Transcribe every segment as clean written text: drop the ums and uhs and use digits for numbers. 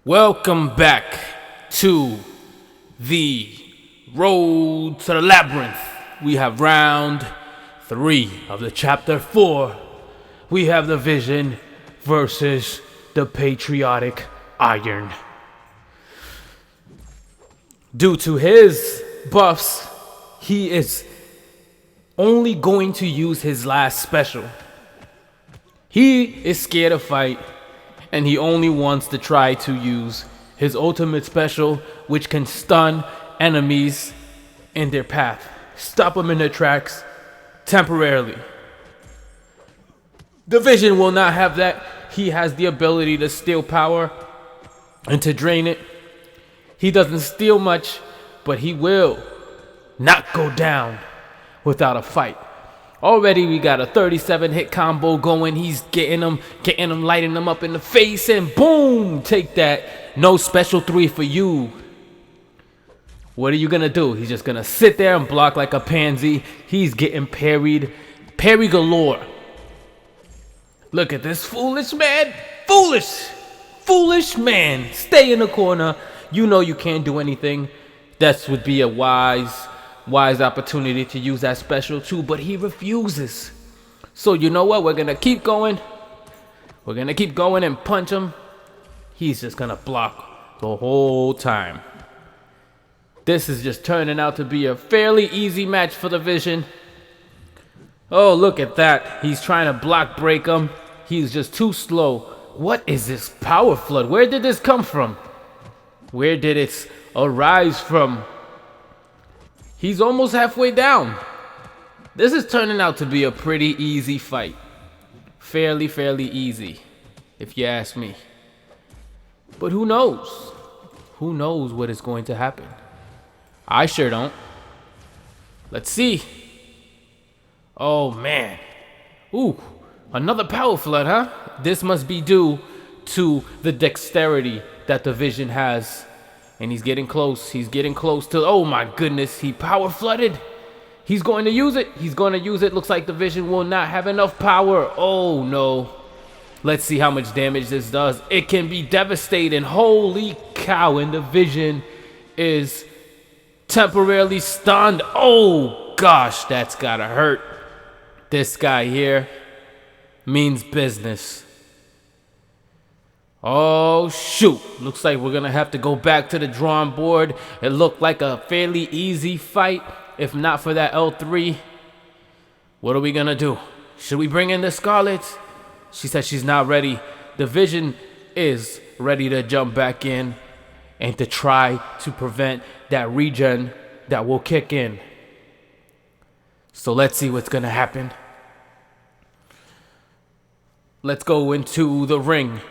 Welcome back to the road to the Labyrinth. We have round 3 of the chapter 4. We have the Vision versus the patriotic Iron. Due to his buffs, he is only going to use his last special. He is scared to fight, and he only wants to try to use his ultimate special, which can stun enemies in their path, stop them in their tracks temporarily. The Vision will not have that. He has the ability to steal power and to drain it. He doesn't steal much, but he will not go down without a fight. Already we got a 37 hit combo going. He's getting them, lighting them up in the face, and boom, take that. No special 3 for you. What are you gonna do? He's just gonna sit there and block like a pansy. He's getting parried. Parry galore. Look at this foolish man. Foolish man. Stay in the corner. You know you can't do anything. That would be a wise opportunity to use that special too, but he refuses. So you know what? We're gonna keep going. We're gonna keep going and punch him. He's just gonna block the whole time. This is just turning out to be a fairly easy match for the Vision. Oh, look at that. He's trying to block break him. He's just too slow. What is this power flood? Where did this come from? Where did it arise from? He's almost halfway down. This is turning out to be a pretty easy fight. Fairly easy, if you ask me. But who knows? Who knows what is going to happen? I sure don't. Let's see. Oh, man. Ooh, another power flood, huh? This must be due to the dexterity that the Vision has. And he's getting close. He's getting close to... Oh, my goodness. He power flooded. He's going to use it. He's going to use it. Looks like the Vision will not have enough power. Oh, no. Let's see how much damage this does. It can be devastating. Holy cow. And the Vision is temporarily stunned. Oh, gosh. That's got to hurt. This guy here means business. Oh, shoot. Looks like we're going to have to go back to the drawing board. It looked like a fairly easy fight, if not for that L3. What are we going to do? Should we bring in the Scarlet? She said she's not ready. The Vision is ready to jump back in and to try to prevent that regen that will kick in. So let's see what's going to happen. Let's go into the ring.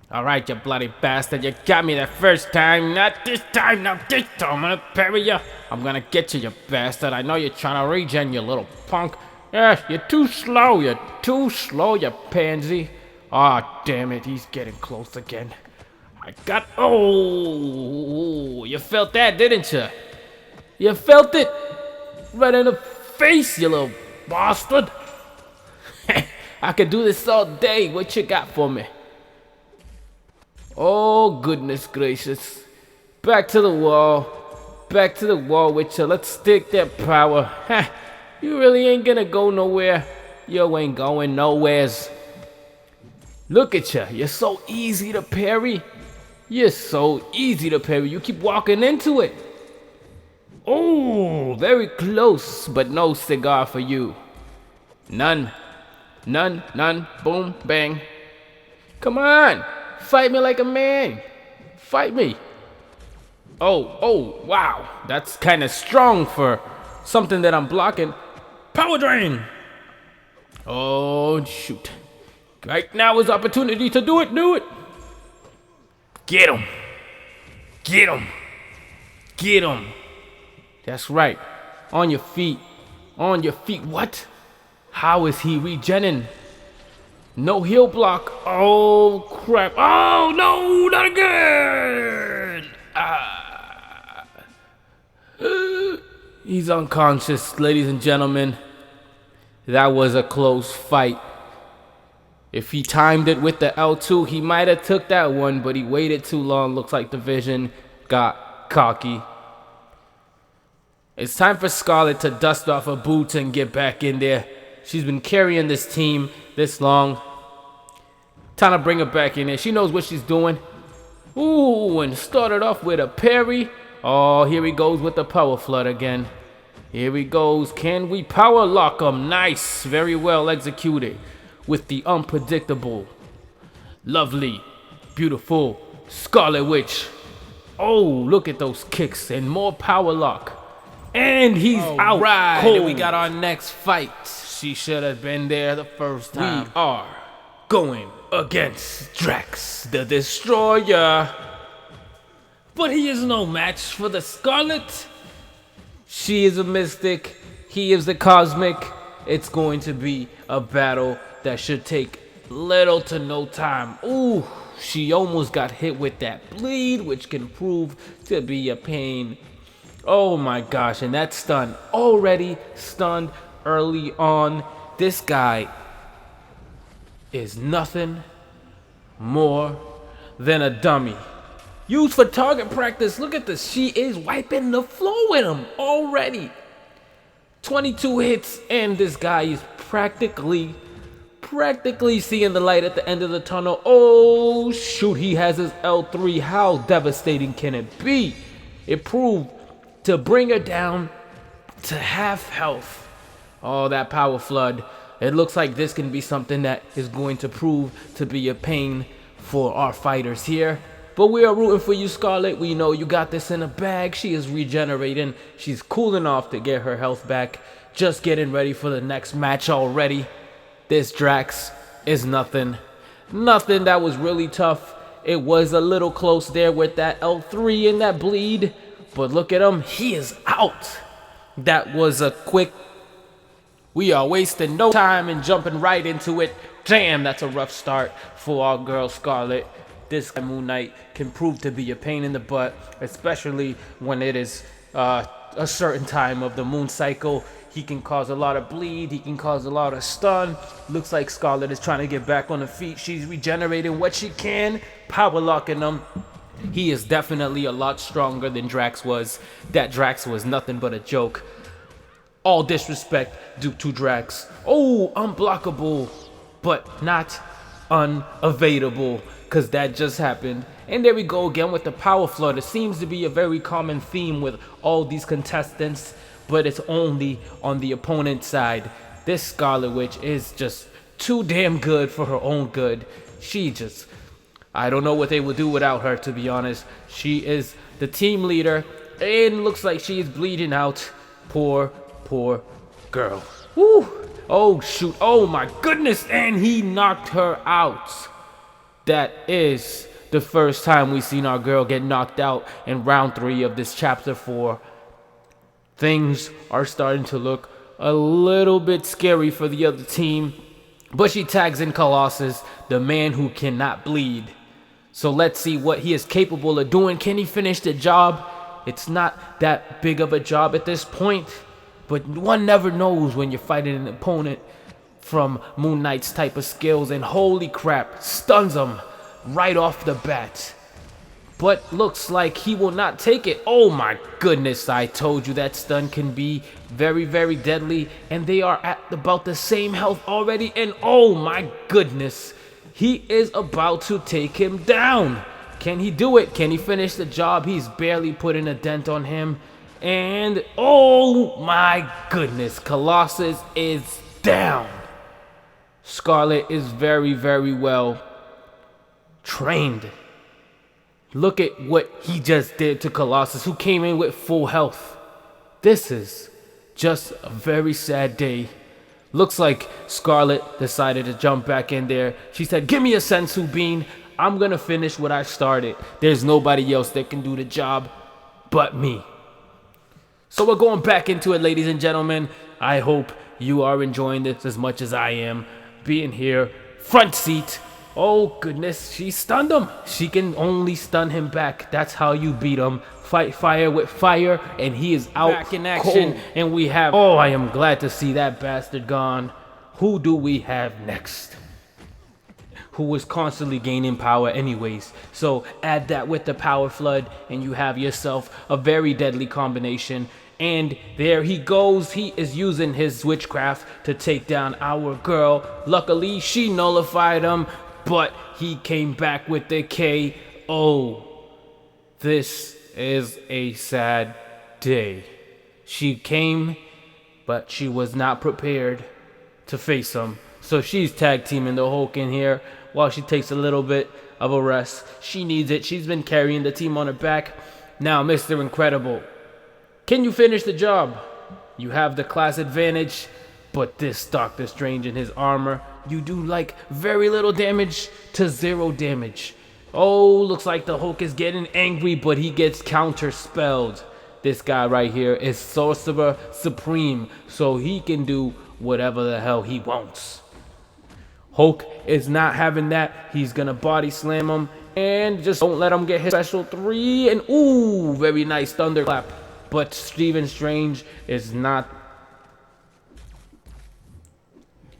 Alright, you bloody bastard, you got me the first time, not this time, now this time, I'm gonna parry you. I'm gonna get you, you bastard. I know you're trying to regen, you little punk. Yeah, you're too slow, you pansy. Aw, damn it, he's getting close again. Oh, you felt that, didn't you? You felt it? Right in the face, you little bastard. I could do this all day, what you got for me? Oh, goodness gracious. Back to the wall. Back to the wall with you. Let's stick that power. Ha! You really ain't gonna go nowhere. You ain't going nowheres. Look at you. You're so easy to parry. You're so easy to parry. You keep walking into it. Oh, very close, but no cigar for you. None. Boom, bang. Come on. Fight me like a man. Fight me. Oh, wow. That's kind of strong for something that I'm blocking. Power drain. Oh, shoot. Right now is opportunity to do it. Get him. That's right. On your feet. What? How is he regenning? No heal block. Oh, crap. Oh, no, not again. He's unconscious, ladies and gentlemen. That was a close fight. If he timed it with the L2, he might have took that one, but he waited too long. Looks like the vision got cocky. It's time for Scarlet to dust off her boots and get back in there. She's been carrying this team this long. Time to bring her back in there. She knows what she's doing. Ooh, and started off with a parry. Oh, here he goes with the power flood again. Here he goes. Can we power lock him? Nice. Very well executed. With the unpredictable, lovely, beautiful Scarlet Witch. Oh, look at those kicks and more power lock. And he's out. Right, cold. and we got our next fight. She should have been there the first time. We are Going against Drax, the Destroyer. But he is no match for the Scarlet. She is a mystic. He is the cosmic. It's going to be a battle that should take little to no time. Ooh, she almost got hit with that bleed, which can prove to be a pain. Oh my gosh, and that stun. Already stunned early on. This guy is nothing more than a dummy. Used for target practice. Look at this. She is wiping the floor with him already. 22 hits, and this guy is practically seeing the light at the end of the tunnel. Oh shoot, he has his L3. How devastating can it be? It proved to bring her down to half health. Oh, that power flood. It looks like this can be something that is going to prove to be a pain for our fighters here. But we are rooting for you, Scarlet. We know you got this in a bag. She is regenerating. She's cooling off to get her health back. Just getting ready for the next match already. This Drax is nothing. Nothing. That was really tough. It was a little close there with that L3 and that bleed. But look at him. He is out. That was a quick. We are wasting no time and jumping right into it. Damn, that's a rough start for our girl Scarlet. This Moon Knight can prove to be a pain in the butt, especially when it is a certain time of the moon cycle. He can cause a lot of bleed. He can cause a lot of stun. Looks like Scarlet is trying to get back on her feet. She's regenerating what she can, power locking him. He is definitely a lot stronger than Drax was. That Drax was nothing but a joke. All disrespect due to Drax. Oh, unblockable, but not unevadable, because that just happened. And there we go again with the power flood. It seems to be a very common theme with all these contestants, but it's only on the opponent's side. This Scarlet Witch is just too damn good for her own good. I don't know what they would do without her, to be honest. She is the team leader, and looks like she is bleeding out. Poor girl. Woo! Oh shoot, oh my goodness, and he knocked her out. That is the first time we've seen our girl get knocked out in round 3 of this chapter 4. Things are starting to look a little bit scary for the other team, but she tags in Colossus, the man who cannot bleed. So let's see what he is capable of doing. Can he finish the job? It's not that big of a job at this point, but one never knows when you're fighting an opponent from Moon Knight's type of skills, and holy crap, stuns him right off the bat. But looks like he will not take it. Oh my goodness, I told you that stun can be very, very deadly, and they are at about the same health already, and oh my goodness, he is about to take him down. Can he do it? Can he finish the job? He's barely putting a dent on him. And oh my goodness, Colossus is down. Scarlet is very, very well trained. Look at what he just did to Colossus, who came in with full health. This is just a very sad day. Looks like Scarlet decided to jump back in there. She said, "Give me a sensu bean. I'm gonna finish what I started. There's nobody else that can do the job but me." So we're going back into it, ladies and gentlemen. I hope you are enjoying this as much as I am. Being here, front seat. Oh goodness, she stunned him. She can only stun him back. That's how you beat him. Fight fire with fire, and he is out back in action. cold. And we have, oh, I am glad to see that bastard gone. Who do we have next? who was constantly gaining power anyways. So add that with the power flood and you have yourself a very deadly combination. And there he goes. He is using his witchcraft to take down our girl. Luckily, she nullified him, but he came back with the KO. This is a sad day. She came, but she was not prepared to face him. So she's tag teaming the Hulk in here while she takes a little bit of a rest. She needs it. She's been carrying the team on her back. Now, Mr. Incredible, can you finish the job? You have the class advantage, but this Doctor Strange in his armor, you do like very little damage to 0 damage. Oh, looks like the Hulk is getting angry, but he gets counter-spelled. This guy right here is Sorcerer Supreme, so he can do whatever the hell he wants. Hulk is not having that. He's gonna body slam him, and just don't let him get his special 3. And ooh, very nice thunderclap. But Stephen Strange is not.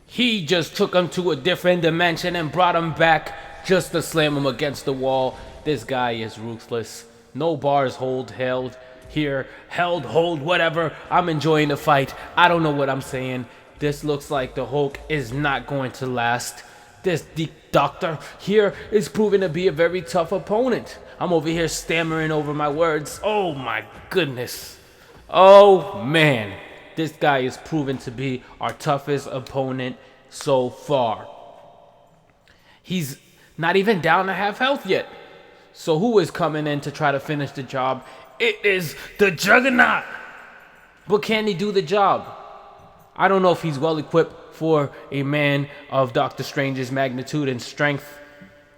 He just took him to a different dimension and brought him back just to slam him against the wall. This guy is ruthless. No bars held here. Hold, whatever. I'm enjoying the fight. I don't know what I'm saying. This looks like the Hulk is not going to last. This doctor here is proving to be a very tough opponent. I'm over here stammering over my words. Oh my goodness. Oh man. This guy is proven to be our toughest opponent so far. He's not even down to half health yet. So who is coming in to try to finish the job? It is the Juggernaut. But can he do the job? I don't know if he's well equipped for a man of Doctor Strange's magnitude and strength.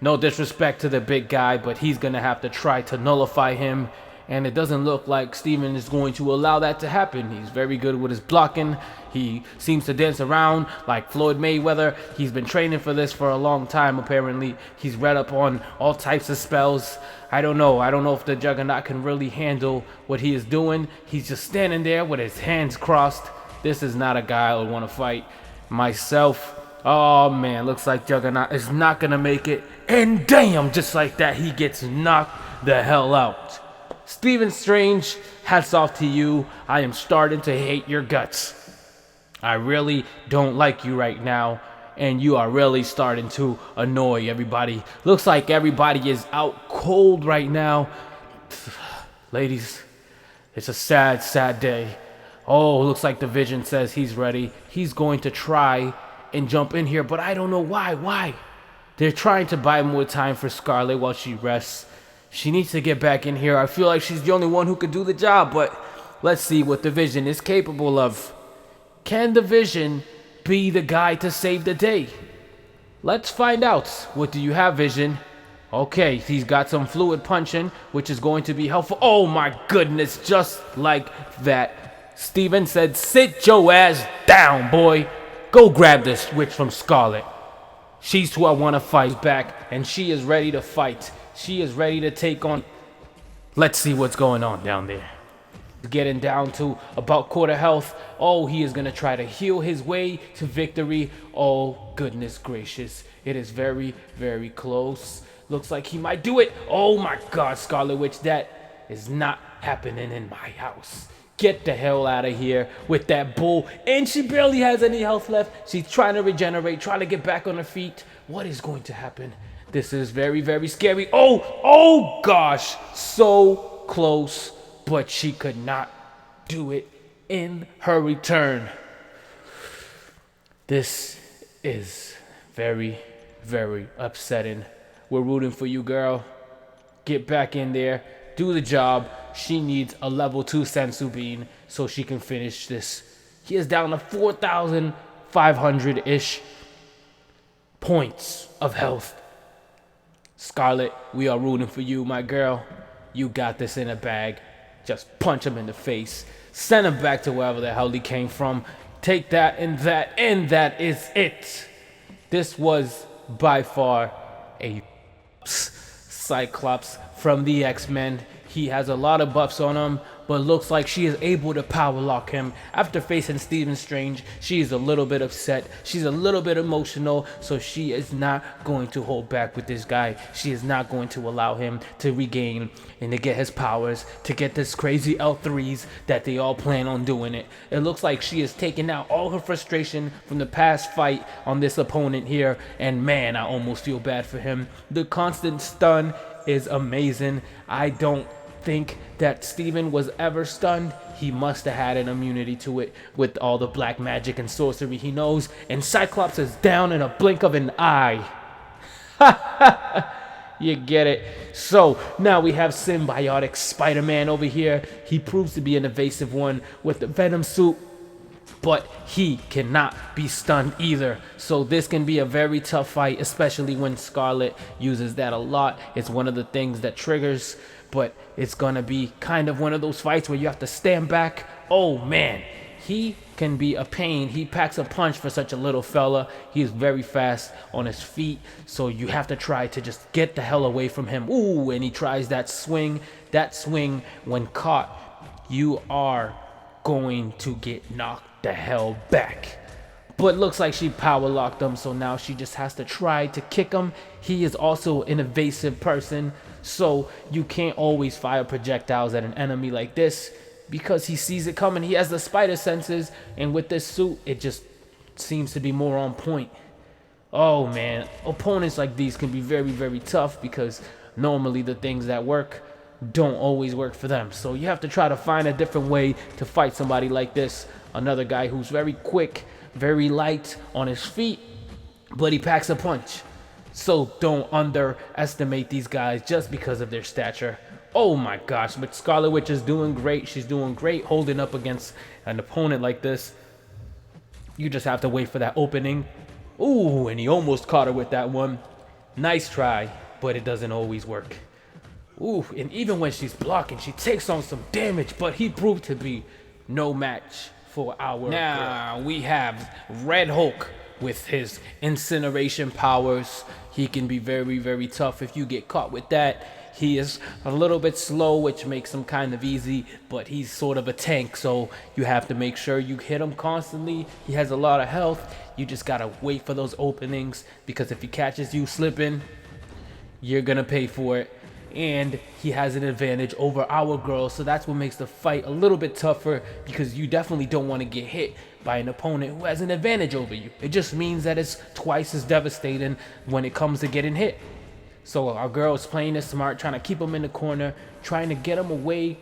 No disrespect to the big guy, but he's going to have to try to nullify him. And it doesn't look like Steven is going to allow that to happen. He's very good with his blocking. He seems to dance around like Floyd Mayweather. He's been training for this for a long time, apparently. He's read up on all types of spells. I don't know. I don't know if the Juggernaut can really handle what he is doing. He's just standing there with his hands crossed. This is not a guy I would want to fight myself. Oh man, looks like Juggernaut is not gonna make it. And damn, just like that, he gets knocked the hell out. Stephen Strange, hats off to you. I am starting to hate your guts. I really don't like you right now, and you are really starting to annoy everybody. Looks like everybody is out cold right now. Ladies, it's a sad, sad day. Oh, looks like the Vision says he's ready. He's going to try and jump in here, but I don't know why. Why? They're trying to buy more time for Scarlet while she rests. She needs to get back in here. I feel like she's the only one who could do the job, but let's see what the Vision is capable of. Can the Vision be the guy to save the day? Let's find out. What do you have, Vision? Okay, he's got some fluid punching, which is going to be helpful. Oh my goodness, just like that. Steven said, sit your ass down, boy. Go grab this witch from Scarlet. She's who I want to fight back, and she is ready to fight. She is ready to take on. Let's see what's going on down there. Getting down to about quarter health. Oh, he is going to try to heal his way to victory. Oh, goodness gracious. It is very, very close. Looks like he might do it. Oh my God, Scarlet Witch, that is not happening in my house. Get the hell out of here with that bull. And she barely has any health left. She's trying to regenerate, trying to get back on her feet. What is going to happen? This is very, very scary. Oh gosh. So close, but she could not do it in her return. This is very, very upsetting. We're rooting for you, girl. Get back in there. Do the job. She needs a level 2 Sensu Bean so she can finish this. He is down to 4,500-ish points of health. Scarlet, we are rooting for you, my girl. You got this in a bag. Just punch him in the face. Send him back to wherever the hell he came from. Take that, and that is it. This was by far a Cyclops from the X-Men. He has a lot of buffs on him, but looks like she is able to power lock him. After facing Stephen Strange, she is a little bit upset. She's a little bit emotional, so she is not going to hold back with this guy. She is not going to allow him to regain and to get his powers, to get this crazy L3s that they all plan on doing it. It looks like she is taking out all her frustration from the past fight on this opponent here, and man, I almost feel bad for him. The constant stun is amazing. I don't think that Steven was ever stunned. He must have had an immunity to it with all the black magic and sorcery he knows, and Cyclops is down in a blink of an eye. You get it. So now we have symbiotic Spider-Man over here. He proves to be an evasive one with the Venom suit, but he cannot be stunned either. So this can be a very tough fight, especially when Scarlet uses that a lot. It's one of the things that triggers, but it's gonna be kind of one of those fights where you have to stand back. Oh man, he can be a pain. He packs a punch for such a little fella. He is very fast on his feet, so you have to try to just get the hell away from him. Ooh, and he tries that swing. That swing, when caught, you are going to get knocked the hell back. But looks like she power locked him, so now she just has to try to kick him. He is also an evasive person, so you can't always fire projectiles at an enemy like this because he sees it coming. He has the spider senses, and with this suit, it just seems to be more on point. Oh man, opponents like these can be very, very tough because normally the things that work don't always work for them. So you have to try to find a different way to fight somebody like this. Another guy who's very quick, very light on his feet, but he packs a punch. So don't underestimate these guys just because of their stature. Oh my gosh, but Scarlet Witch is doing great. She's doing great holding up against an opponent like this. You just have to wait for that opening. Ooh, and he almost caught her with that one. Nice try, but it doesn't always work. Ooh, and even when she's blocking, she takes on some damage, but he proved to be no match for our girl. We have Red Hulk with his incineration powers. He can be very, very tough if you get caught with that. He is a little bit slow, which makes him kind of easy, but he's sort of a tank, so you have to make sure you hit him constantly. He has a lot of health. You just gotta wait for those openings, because if he catches you slipping, you're gonna pay for it. And he has an advantage over our girl, so that's what makes the fight a little bit tougher, because you definitely don't want to get hit by an opponent who has an advantage over you. It just means that it's twice as devastating when it comes to getting hit. So our girl is playing it smart, trying to keep him in the corner, trying to get him away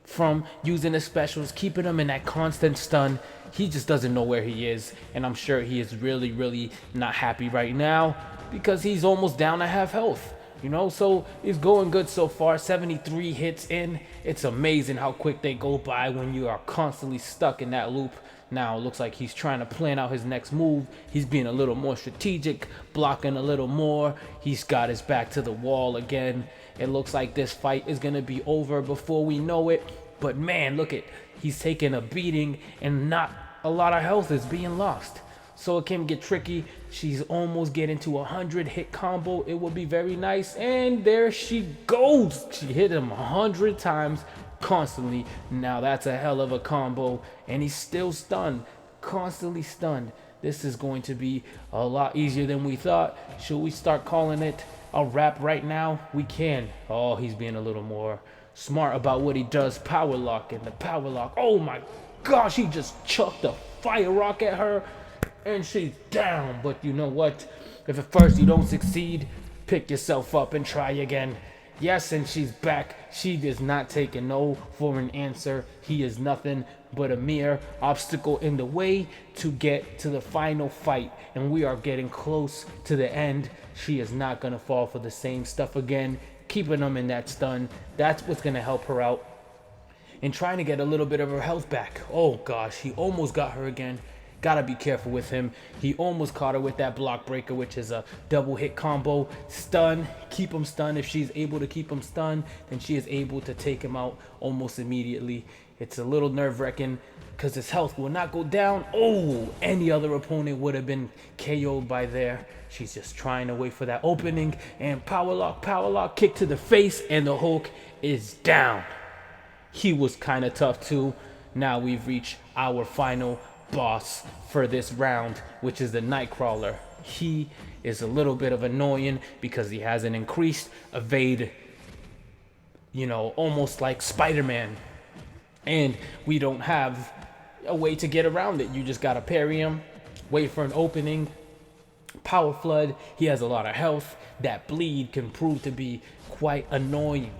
from using his specials, keeping him in that constant stun. He just doesn't know where he is, and I'm sure he is really, really not happy right now because he's almost down to half health. You know, so it's going good so far. 73 hits in. It's amazing how quick they go by when you are constantly stuck in that loop. Now it looks like he's trying to plan out his next move. He's being a little more strategic, blocking a little more. He's got his back to the wall again. It looks like this fight is going to be over before we know it. But man, look at, he's taking a beating and not a lot of health is being lost. So it can get tricky. She's almost getting to 100 hit combo. It will be very nice. And there she goes. She hit him 100 times constantly. Now that's a hell of a combo. And he's still stunned. Constantly stunned. This is going to be a lot easier than we thought. Should we start calling it a wrap right now? We can. Oh, he's being a little more smart about what he does. Power lock and the power lock. Oh my gosh, he just chucked a fire rock at her. And she's down, but you know what? If at first you don't succeed, pick yourself up and try again. Yes, and she's back. She is not taking no for an answer. He is nothing but a mere obstacle in the way to get to the final fight. And we are getting close to the end. She is not going to fall for the same stuff again. Keeping them in that stun. That's what's going to help her out. And trying to get a little bit of her health back. Oh gosh, he almost got her again. Gotta be careful with him. He almost caught her with that block breaker, which is a double hit combo. Stun, keep him stunned. If she's able to keep him stunned, then she is able to take him out almost immediately. It's a little nerve-wracking because his health will not go down. Oh, any other opponent would have been KO'd by there. She's just trying to wait for that opening, and power lock, kick to the face, and the Hulk is down. He was kind of tough too. Now we've reached our final boss for this round, which is the Nightcrawler. He is a little bit of annoying because he has an increased evade, you know, almost like Spider-Man. And we don't have a way to get around it. You just gotta parry him, wait for an opening, power flood. He has a lot of health. That bleed can prove to be quite annoying.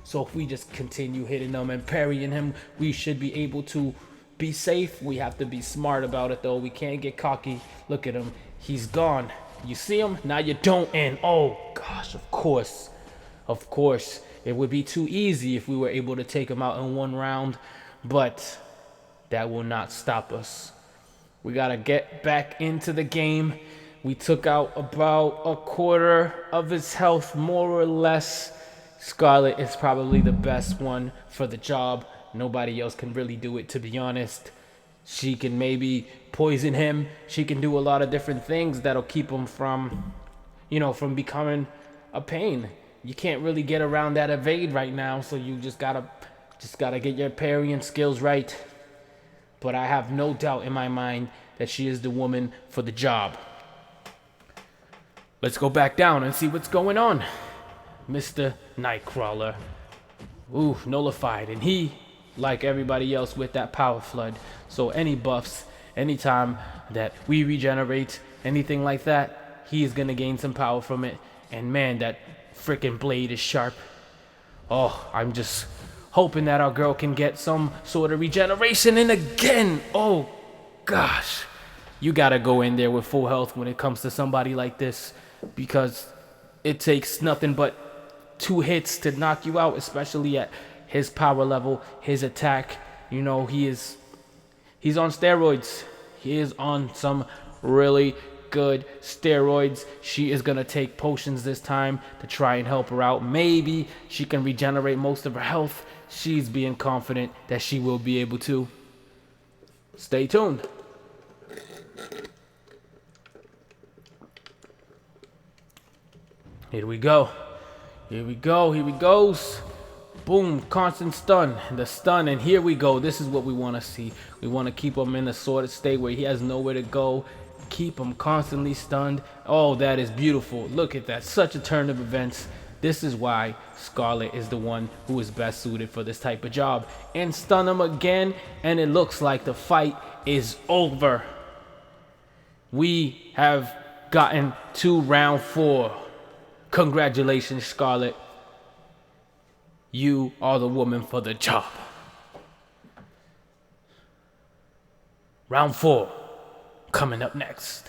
So if we just continue hitting him and parrying him, we should be able to be safe. We have to be smart about it though. We can't get cocky. Look at him. He's gone. You see him? Now you don't. And oh gosh, of course. It would be too easy if we were able to take him out in one round. But that will not stop us. We got to get back into the game. We took out about a quarter of his health, more or less. Scarlet is probably the best one for the job. Nobody else can really do it, to be honest. She can maybe poison him. She can do a lot of different things that'll keep him from, you know, from becoming a pain. You can't really get around that evade right now, so you just gotta get your parrying skills right. But I have no doubt in my mind that she is the woman for the job. Let's go back down and see what's going on. Mr. Nightcrawler. Ooh, nullified. And he, like everybody else, with that power flood. So any buffs, anytime that we regenerate, anything like that, he is going to gain some power from it. And man, that freaking blade is sharp. Oh, I'm just hoping that our girl can get some sort of regeneration. And again, oh gosh, you got to go in there with full health when it comes to somebody like this, because it takes nothing but 2 hits to knock you out, especially at his power level, his attack. You know, he's on steroids. He is on some really good steroids. She is gonna take potions this time to try and help her out. Maybe she can regenerate most of her health. She's being confident that she will be able to. Stay tuned. Here we go. Here we goes. Boom, constant stun. The stun, and here we go. This is what we want to see. We want to keep him in a sort of state where he has nowhere to go. Keep him constantly stunned. Oh, that is beautiful. Look at that. Such a turn of events. This is why Scarlet is the one who is best suited for this type of job. And stun him again, and it looks like the fight is over. We have gotten to round 4. Congratulations, Scarlet. You are the woman for the job. Round 4 coming up next.